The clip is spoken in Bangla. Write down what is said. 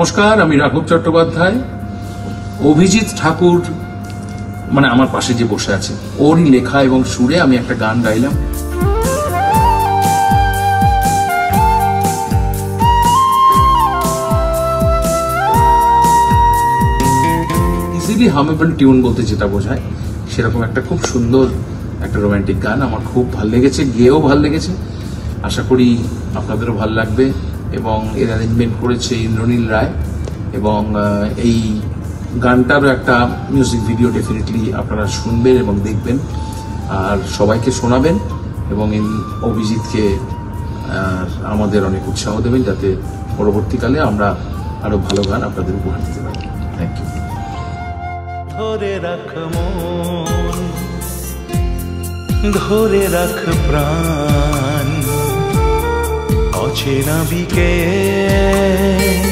নমস্কার, আমি রাঘব চট্টোপাধ্যায়। অভিজিৎ ঠাকুর মানে আমার পাশে যে বসে আছে, ওরই লেখা এবং সুরে আমি একটা গান গাইলাম। ইজিলি হামেবল টিউন বলতে যেটা বোঝায় সেরকম একটা খুব সুন্দর একটা রোমান্টিক গান। আমার খুব ভালো লেগেছে, গেয়েও ভালো লেগেছে। আশা করি আপনাদেরও ভালো লাগবে। এবং এর অ্যারেঞ্জমেন্ট করেছে ইন্দ্রনীল রায়, এবং এই গানটারও একটা মিউজিক ভিডিও ডেফিনেটলি আপনারা শুনবেন এবং দেখবেন, আর সবাইকে শোনাবেন, এবং অভিজিৎকে আমাদের অনেক উৎসাহ দেবেন যাতে পরবর্তীকালে আমরা আরো ভালো গান আপনাদের উপহার দিতে পারি। Thank you. ধরে রাখ মন, ধরে রাখ প্রাণ, অচেনা বিকেল